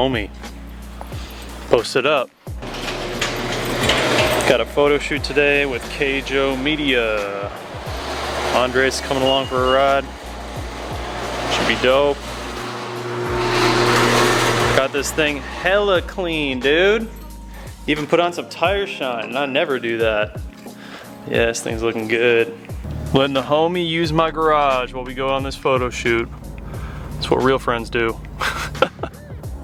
homie. Posted up. Got a photo shoot today with K-Joe Media. Andres coming along for a ride. Should be dope. Got this thing hella clean, dude. Even put on some tire shine, and I never do that. Yeah, this thing's looking good. Letting the homie use my garage while we go on this photo shoot. That's what real friends do.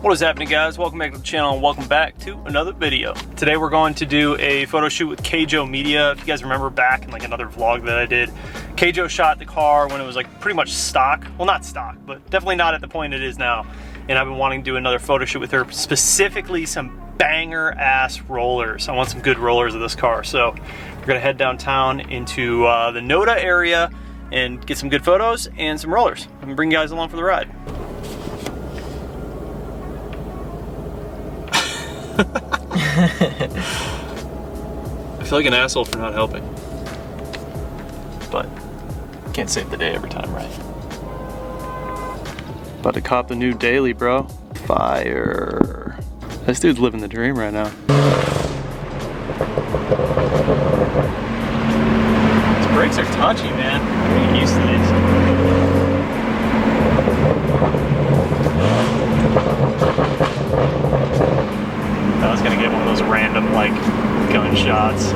What is happening, guys? Welcome back to the channel and welcome back to another video. Today we're going to do a photo shoot with K-Joe Media. If you guys remember back in like another vlog that I did, K-Joe shot the car when it was like pretty much stock. Well, not stock, but definitely not at the point it is now. And I've been wanting to do another photo shoot with her, specifically some banger ass rollers. I want some good rollers of this car. So we're gonna head downtown into the Noda area and get some good photos and some rollers. I'm gonna bring you guys along for the ride. I feel like an asshole for not helping, but can't save the day every time, right? About to cop the new daily, bro. Fire. This dude's living the dream right now. These brakes are touchy, man. I'm getting used to these. I was gonna get one of those random like gunshots.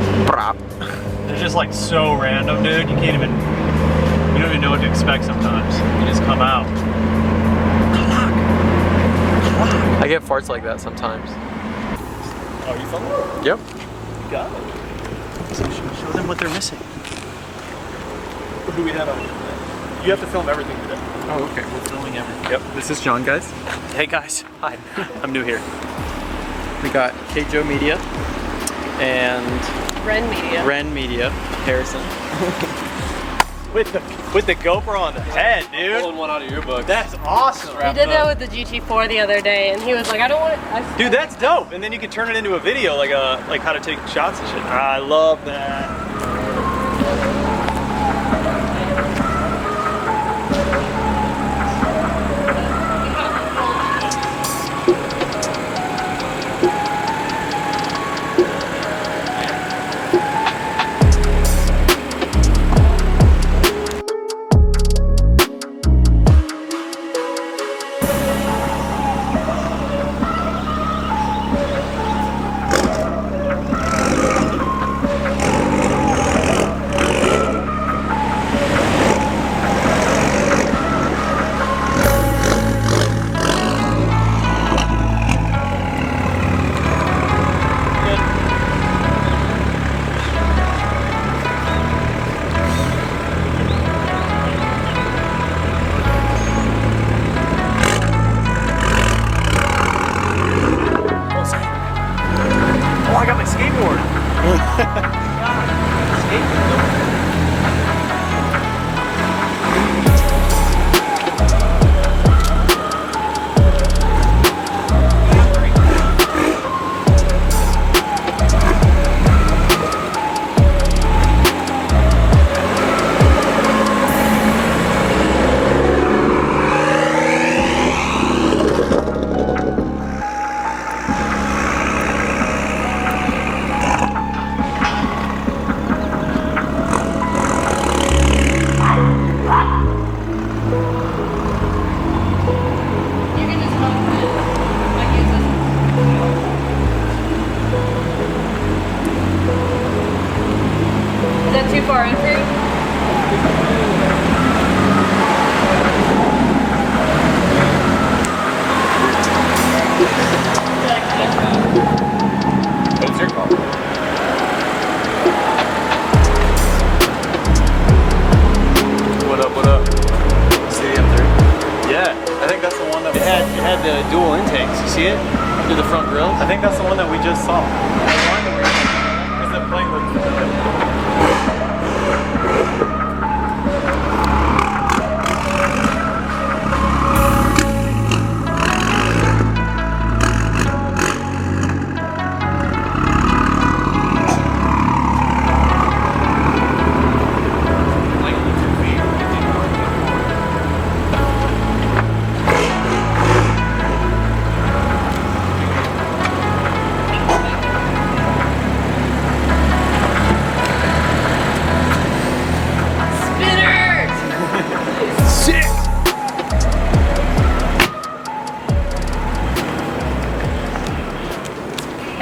They're just like so random, dude. You don't even know what to expect sometimes. You just come out. I get farts like that sometimes. Oh, you filming? Yep. You got it. So show them what they're missing. What do we have on today? You have to film everything today. Oh, okay. We're filming everything. Yep. This is John, guys. Hey guys. Hi. I'm new here. We got K-Joe Media and Ren Media. Harrison. with the GoPro on the head, dude. Pulling one out of your book. That's awesome. We did that with the GT4 the other day, and he was like, "I don't want it." Dude, that's dope. And then you can turn it into a video, like how to take shots and shit. I love that. The dual intakes, you see it? Through the front grills? I think that's the one that we just saw. Is the plate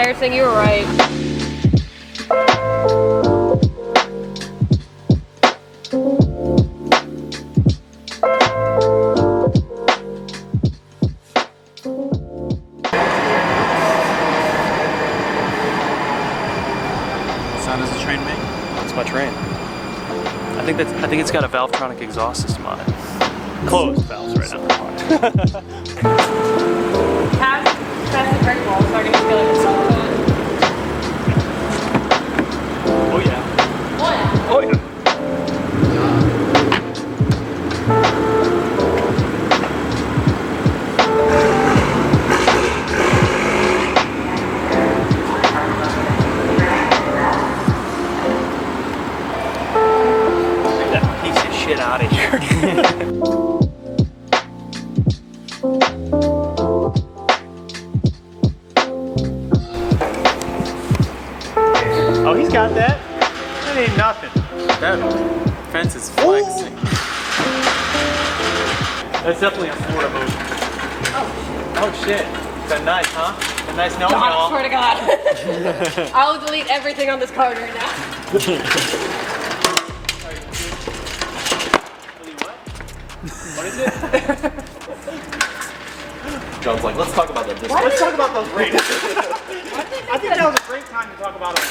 Harrison, you were right. What sound does the train make? That's my train. I think it's got a Valvetronic exhaust system on it. Closed valves right now. Past the brick wall, starting to feel like it's all gone. Oh yeah. What? Oh yeah. Get that piece of shit out of here. Oh, he's got that. That ain't nothing. That fence is flexing. That's definitely a Florida move. Oh shit. Is that nice, huh? That nice knowing I y'all. swear to God. I'll delete everything on this card right now. What is it? John's like, let's talk about that. Let's talk about those rings. I think that was a great time to talk about them.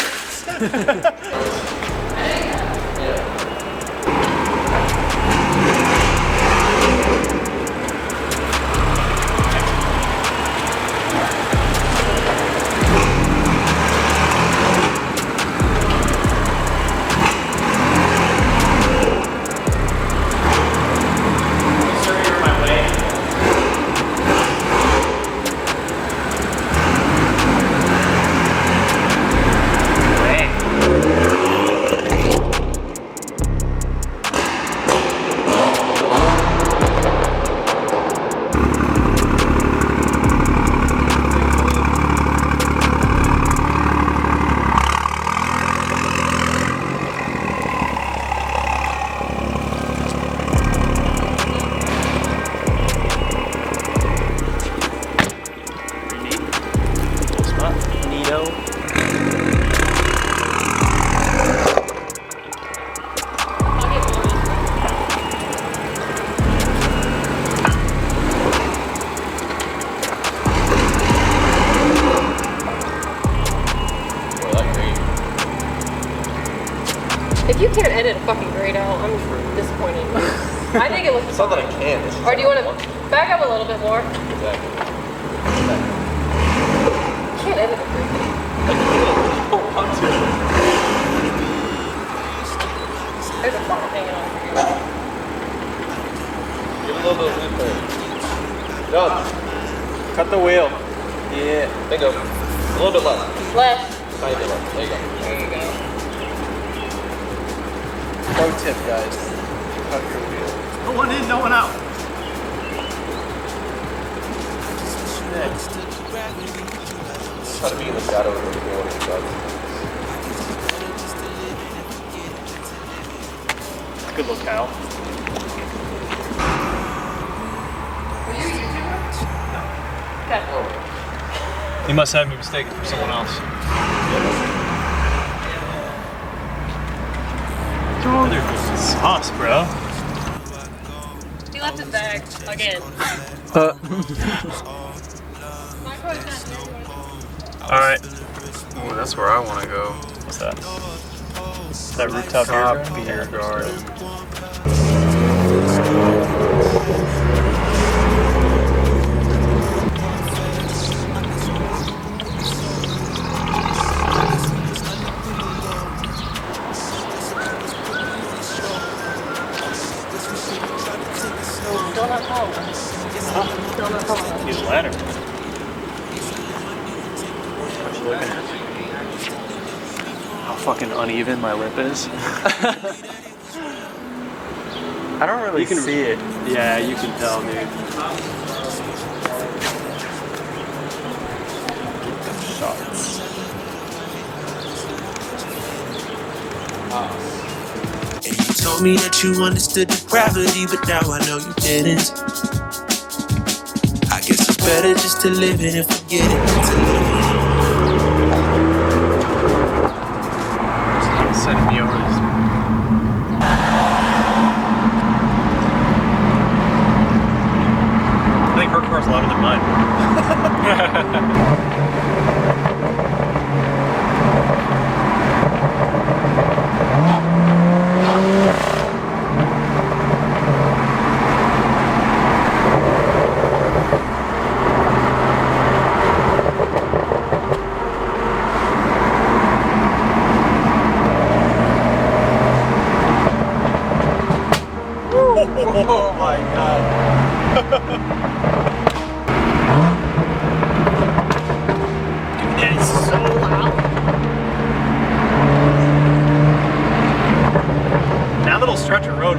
If you can't edit a fucking grade out, I'm disappointed. I think it looks It's not that I can. It's just Or do you want I to back up a little bit more? Exactly. You can't edit a grade. There's a phone hanging on for you. Give it a little bit of wind there. John, cut the wheel. Yeah. There you go. A little bit less. Left. Tiny bit less. There you go. There you go. Pro tip, guys. Cut your wheel. No one in, no one out. Try to be in the shadow of the wheel when it cuts. Good locale. Were you a YouTuber? Okay. You must have me mistaken for someone else. Sauce, bro. He left his bag again. Alright. Oh, that's where I want to go. What's that? Is that rooftop beer garden? Still not home. Still not home. Use a ladder. What you looking at? How fucking uneven my lip is. I don't really see it. Yeah, you can tell, dude. Shots. And you told me that you understood the gravity, but now I know you didn't. I guess it's better just to live it and forget it.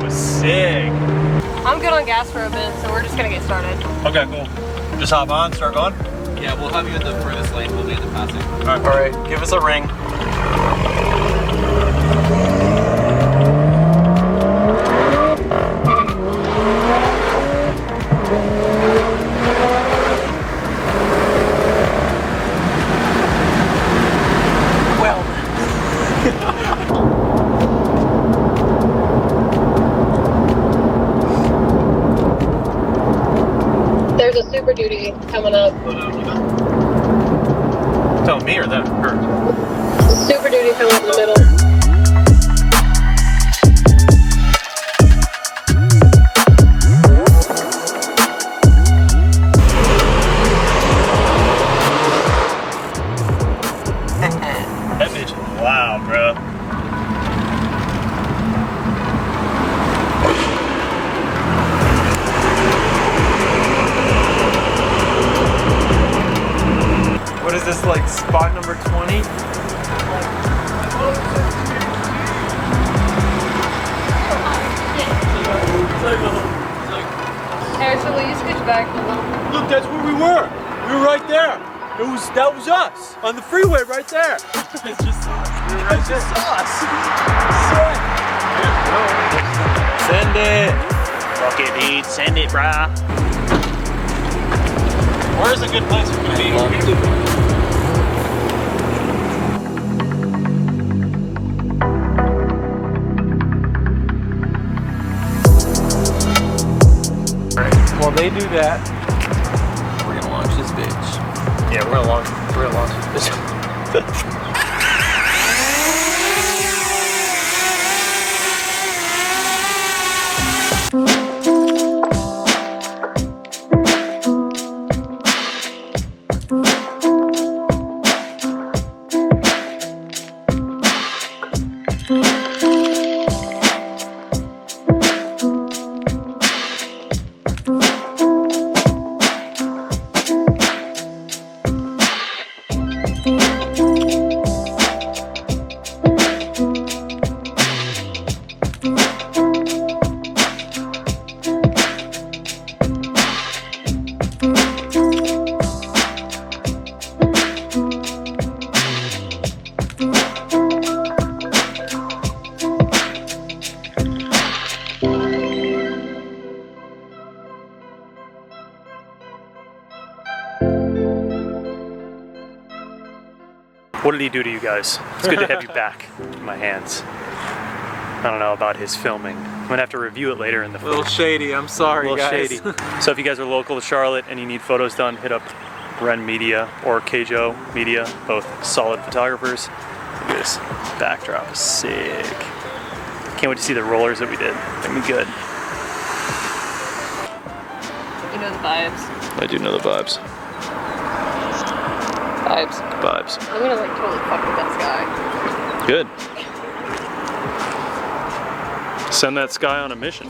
it was sick. I'm good on gas for a bit, so we're just gonna get started. Okay, cool. Just hop on, start going. Yeah, we'll have you in the furthest lane. We'll be in the passing. All right, give us a ring. There's a Super Duty coming up. Telling me or them? Her. Super Duty coming up in the middle. That bitch is loud, bro. What is this, like spot number 20? Harrison, will you scooch back? Look, that's where we were. We were right there. That was us on the freeway right there. It's just us. Send it. Fuck it, dude. Send it, brah. Where's a good place for me? While they do that, we're gonna launch this bitch. Yeah, we're gonna launch this bitch. What did he do to you guys? It's good to have you back in my hands. I don't know about his filming. I'm gonna have to review it later in the A little shady, I'm sorry, a little guys. shady. So if you guys are local to Charlotte and you need photos done, hit up Ren Media or Kjo Media, both solid photographers. Look at this backdrop is sick. Can't wait to see the rollers that we did. They're gonna be good. You know the vibes. I do know the vibes. Vibes. Vibes. I'm gonna like totally fuck with that sky. Good. Send that sky on a mission.